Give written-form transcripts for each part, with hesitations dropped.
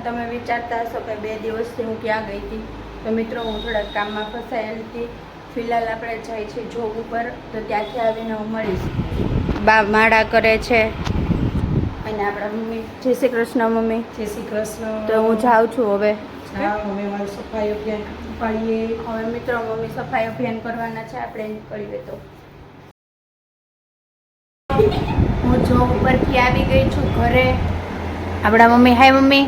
તમે વિચારતા હશો કે 2 દિવસથી હું ક્યાં ગઈ હતી. તો મિત્રો હું થોડાક કામમાં ફસાયેલી હતી. ફિલહાલ આપણે જાય છે જોબ ઉપર, તો ત્યાંથી આવીને હું મળીશ. બા માળા કરે છે અને આપણા મમ્મી. જય શ્રી કૃષ્ણ મમ્મી. જય શ્રી કૃષ્ણ. તો હું જાઉં છું હવે. હવે મારું સફાઈ અભિયાન ઉપાડીએ. હવે મિત્રો મમ્મી સફાઈ અભિયાન કરવાના છે, આપણે નીકળીએ. તો હું જોબ ઉપરથી આવી ગઈ છું ઘરે. આપણા મમ્મી. Hi mummy.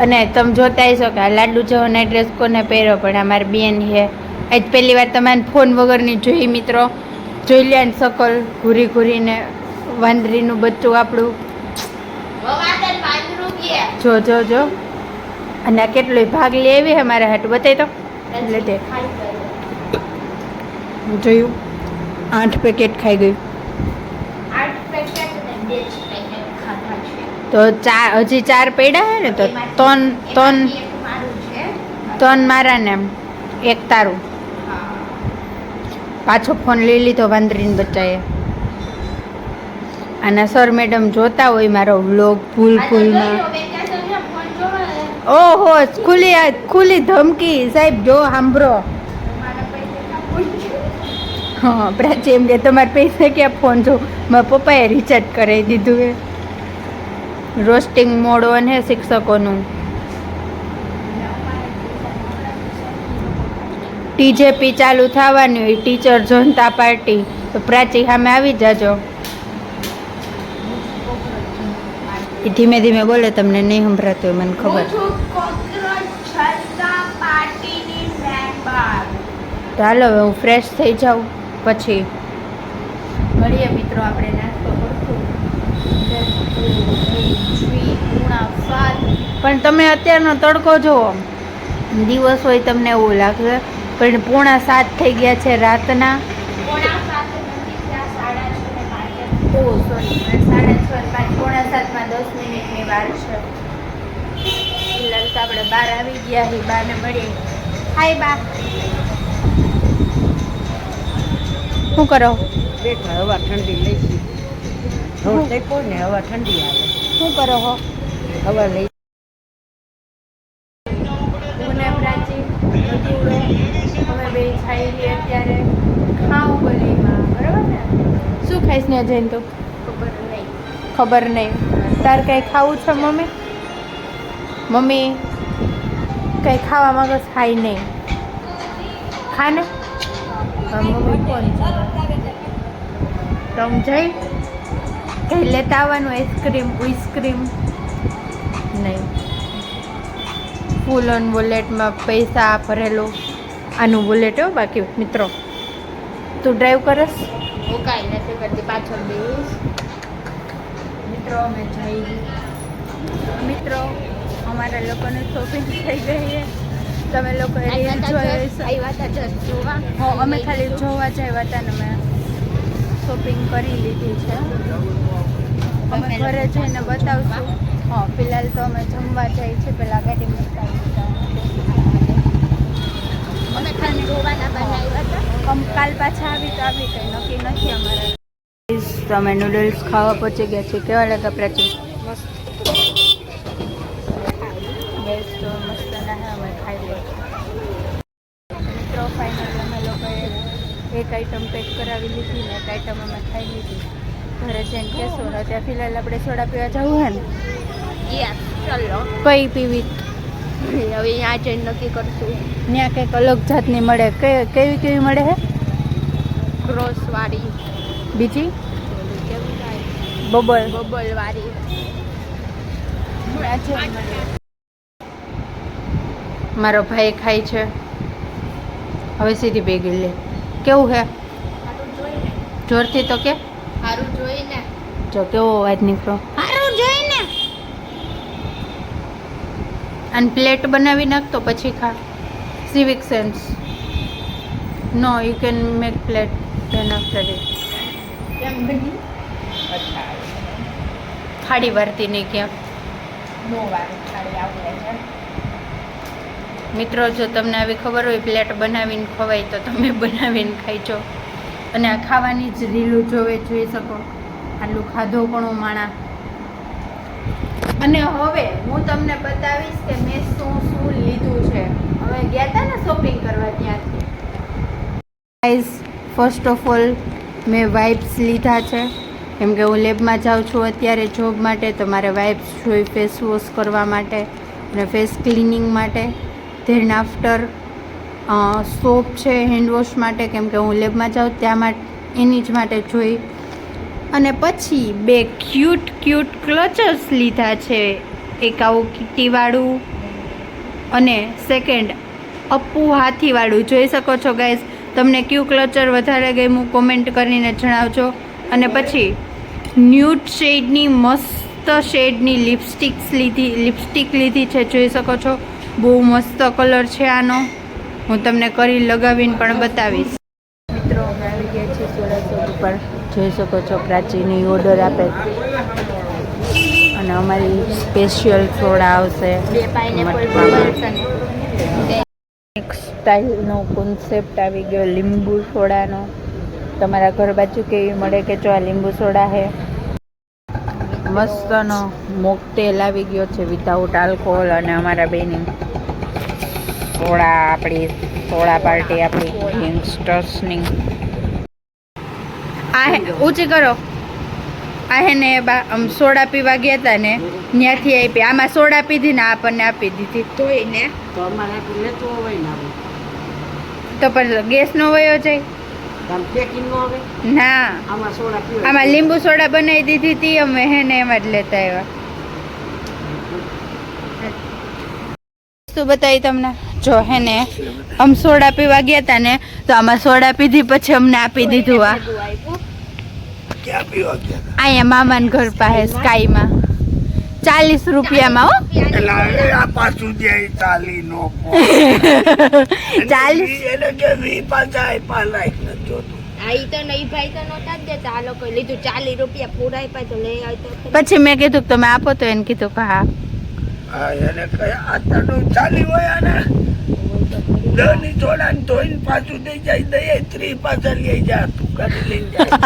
અને તમે જોતા હશો કે આ લાડુ જવાનો ડ્રેસ કોને પહેર્યો, પણ આ મારી બેન છે. આજ પહેલી વાર તમારે ફોન વગરની જોઈ મિત્રો. જોઈ લે શકલ ઘૂરી ઘૂરીને વાંદરીનું બચ્ચું આપણું. જો જો જો. અને આ કેટલોય ભાગ લે આવી હે મારા હાટું. બતાવી તો એટલે તે જોયું 8 પેકેટ ખાઈ ગયું. તો હજી 4 પડ્યા હે ને, તો ત્રણ મારા ને 1 તારું. પાછો ફોન લઈ લીધો વાંદરીને બચ્ચાએ. અને સર મેડમ જોતા હોય મારો વ્લોગ ભૂલમાં. ઓહો, ખુલ્લી ધમકી સાહેબ. જો સાંભળો. હા પ્રાચી એમ કે તમારે પૈસા ક્યાં ફોન જો. મારા પપ્પાએ રિચાર્જ કરાવી દીધું હે. રોસ્ટિંગ મોડ ઓન હે શિક્ષકોનું. ટીજેપી ચાલુ થવાની હોય, ટીચર જનતા પાર્ટી. તો પ્રાચી સામે આવી જાજો. એ ધીમે ધીમે બોલે, તમને નહીં સંભળાતું હોય મને ખબર. તો હાલો હવે હું ફ્રેશ થઈ જાઉં, પછી મળીએ મિત્રો. આપણે નાસ્તો કરશું. પણ તમે અત્યારનો તડકો જુઓ. દિવસ હોય તમને એવું લાગશે, પણ 6:45 થઈ ગયા છે રાતના. ઓ સોરી, 6:30 6:45 10 મિનિટની વાર છે. ફિલહાલ તો આપણે બહાર આવી ગયા છીએ. બાને મળીએ. હાય બા. શું કરો? હવા ઠંડી લઈ હવે કોને હવા ઠંડી આવે. શું કરો હો? હવા લઈ પ્રાચી અમે બે ખાઈ લઈએ અત્યારે. ખાવું બોલીમાં બરાબર ને. શું ખાઈશ ને જઈને તું? ખબર નહીં. તાર કંઈ ખાવું છે મમ્મી? મમ્મી કંઈ ખાવા માંગો? ખાઈ નહીં. ખાને મમ્મી કોણ છે? તમ જઈ કંઈ લેતા આવવાનું? આઈસ્ક્રીમ નહીં. ફૂલ ઓન વોલેટમાં પૈસા ભરેલું. આનું વોલેટ હો બાકી. મિત્રો તું ડ્રાઈવ કરસ? હું કાંઈ નથી કરતી, પાછળ બેસ. મિત્રો અમે જઈ. મિત્રો અમારા લોકોને શોપિંગ થઈ ગઈ છે. તમે લોકો રીલ જોવા? હા, અમે ખાલી જોવા જ આવ્યા હતા ને મેં શોપિંગ કરી લીધી છે. અમે ઘરે જઈને બતાવશું. હા ફિલહાલ તો અમે જમવા જઈએ છીએ. પેલા ગાડી મુકાવી અમે ખાલી જોવાના બનાવ્યા હતા. કાલ પાછા આવી તો આવી કંઈ નક્કી નથી અમારે. તમે નૂડલ્સ ખાવા પહોંચી ગયા છે. કેવા લાગે પ્રાચી? મસ્ત. બેસ્ટ મસ્ત ના હે. અમે ખાઈ લઈએ. મિત્રો ફાઇનલી અમે લોકોએ એક આઈટમ પેક કરાવી લીધી ને એક આઈટમ અમે ખાઈ લીધી. ઘરે જઈને કહેશું ને. ત્યાં ફિલહાલ આપણે સોડા પીવા જવું હે ને? ચાલો. કઈ પીવી? હવે અહીંયા જઈને નક્કી કરશું. ત્યાં કંઈક અલગ જાતની મળે. કેવી મળે હે? ક્રોસવાળી. બીજી બબલ વાળી. મારો ભાઈ ખાય છે. હવે સીધી ભેગી લે. કેવું હે? જોરથી તો કે સારું જોઈને. જો કેવો અવાજ નીકળો. સારું જોઈને. અને પ્લેટ બનાવી નાખતો પછી ખા. Civic sense. No you can make plate then after it. કેમ બની? થાળી વારતી નહીં ક્યાં? નો વાર થાળી આવડે છે. મિત્રો જો તમને આવી ખબર હોય પ્લેટ બનાવીને ખવાય તો તમે બનાવીને ખાઈજો. અને આ ખાવાની જ રીલું જોઈ શકો. આટલું ખાધો પણ માણા અને હવે હું તમને બતાવીશ કે મેં શું લીધું છે. હવે ગયા હતા ને શોપિંગ કરવા ત્યાંથી. ગાઈઝ, ફર્સ્ટ ઓફ ઓલ મેં વાઇપ્સ લીધા છે, કેમ કે હું લેબમાં જાઉં છું અત્યારે જોબ માટે, તો મારે વાઇપ્સ જોઈ ફેસ વોશ કરવા માટે અને ફેસ ક્લિનિંગ માટે. ધેન આફ્ટર સોપ છે હેન્ડ વોશ માટે, કેમ કે હું લેબમાં જાઉં ત્યાં માટે એની જ માટે જોઈ. અને પછી 2 ક્યુટ ક્લચર્સ લીધા છે. એક આવું કીટીવાળું અને સેકન્ડ અપ્પુ હાથીવાળું. જોઈ શકો છો ગાઈઝ. તમને કયું ક્લચર વધારે ગમ્યું કોમેન્ટ કરીને જણાવજો. અને પછી ન્યૂડ શેડની મસ્ત શેડની લિપસ્ટિક લીધી છે. જોઈ શકો છો, બહુ મસ્ત કલર છે આનો. હું તમને કરી લગાવીને પણ બતાવીશ. મિત્રો, અમે આવી ગયા છીએ સોડા શોપ ઉપર. જોઈ શકો છો, પ્રાચીની ઓર્ડર આપે અને અમારી સ્પેશિયલ સોડા આવશે. 2 પાઇનેપલ એક સ્ટાઇલનો કોન્સેપ્ટ આવી ગયો લીંબુ સોડાનો. તમારા ઘર બાજુ કેવી મળે કે જો આ લીંબુ સોડા છે. મસ્તનો મોકટેલ આવી ગયો છે વિધાઉટ આલ્કોહોલ. અને અમારા બેની સોડા, આપણી સોડા પાર્ટી, આપણી યંગસ્ટર્સની. આ ઊંચી કરો. આ હે ને સોડા પીવા ગયા હતા ને ત્યાંથી આપી. આમાં સોડા પીધી ને આપણને આપી દીધી ધોઈને. તો અમારે લેતો હોય ને આવું તો પણ ગેસ નો વયો જાય. પેકિંગ નો આવે ના, આમાં સોડા પીવાય. આમાં લીંબુ સોડા બનાવી દીધી હતી અમે, હે ને એમાં જ લેતા આવ્યા. શું બતાવી તમને? જો હે ને આમ સોડા પીવા ગયા હતા ને તો આમાં સોડા પીધી, પછી અમને આપી દીધું. આ ક્યાં પીવા ગયા હતા? અહીંયા મામાના ઘર પાસે સ્કાયમાં 40 રૂપિયામાં. હો, એલા આ પાછું દે ચાલી નો 40 એટલે કે વી પાછા આપ્યા લાઈક ન જોતું. તો નહીં ભાઈ તો નહોતા જ દેતા. આ લોકો લીધું 40 રૂપિયા પૂરા આપ્યા તો લઈ આવતો. પછી મેં કીધું કે તમે આપો, તો એને કીધું કે હા. હા, એને કઈ આટલું ચાલી હોય ને દહની થોડા ને ધોઈને પાછું દઈ જાય, દઈએ 3 પાછા લઈ જાય, તું કાઢી લઈને જાય.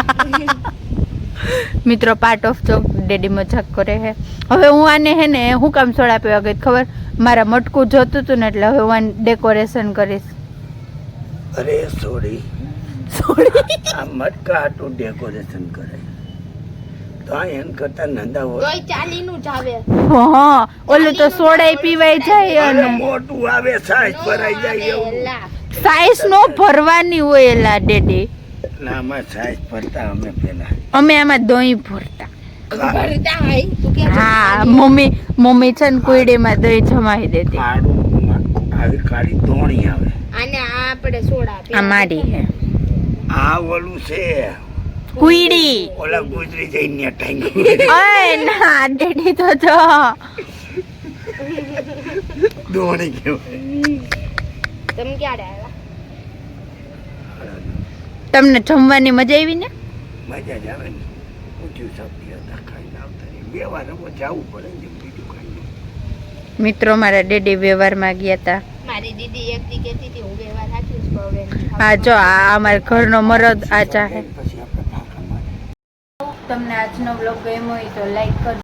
મિત્રો, પાર્ટ ઓફ જોક, ડેડી મજાક કરે છે. હવે હું આને હે ને હું કામ સોડા પીવા ગઈ ખબર? મારા મટકું જોતું હતું ને એટલે હવે હું આને ડેકોરેશન કરીશ. અરે સોરી, આ મટકા આટલું ડેકોરેશન કરે તો આ એમ કરતા નંદા હોય. તોય 40 નું જ આવે. હા, ઓલું તો સોડાય પીવાય જાય. અરે અને મોટું આવે સાઈઝ ભરાઈ જાય એવું. એલા સાઈઝ નો ભરવાની હોય એલા ડેડી. ના, આમાં સાઈઝ ભરતા અમે પેલા. અમે આમાં દહીં ભરતા. ભરતા હોય તું કે હા, મમ્મી છે ને કુઈડીમાં દહીં જમાવી દેતી. કાળું આવી કાળી ધોણી આવે. આને આ આપણે સોડા આ મારી હે આ ઓલું છે કુઈડી. ઓલા ગુજરી જઈને ટાંગ ઓય ના ડેડી, તો જો ધોણી કહેવાય. તમે ક્યારે આવ્યા? તમને જમવાની મજા આવી ને? મજા જ આવે ને. ઊંચું સબ્જી હતા ખાઈને આવતા રહી. 2 વાર જવું પડે ને બીજું ખાઈને. મિત્રો, મારા ડેડી વ્યવહારમાં ગયા હતા. મારી દીદી એક દી કહેતી હતી હું વ્યવહાર રાખીશ પણ હવે હા, જો આ અમારા ઘરનો મરદ આ ચાહે. પછી આપણે ફાંકા મારીએ. તમને આજનો બ્લોગ ગમ્યો હોય તો લાઈક કરજો.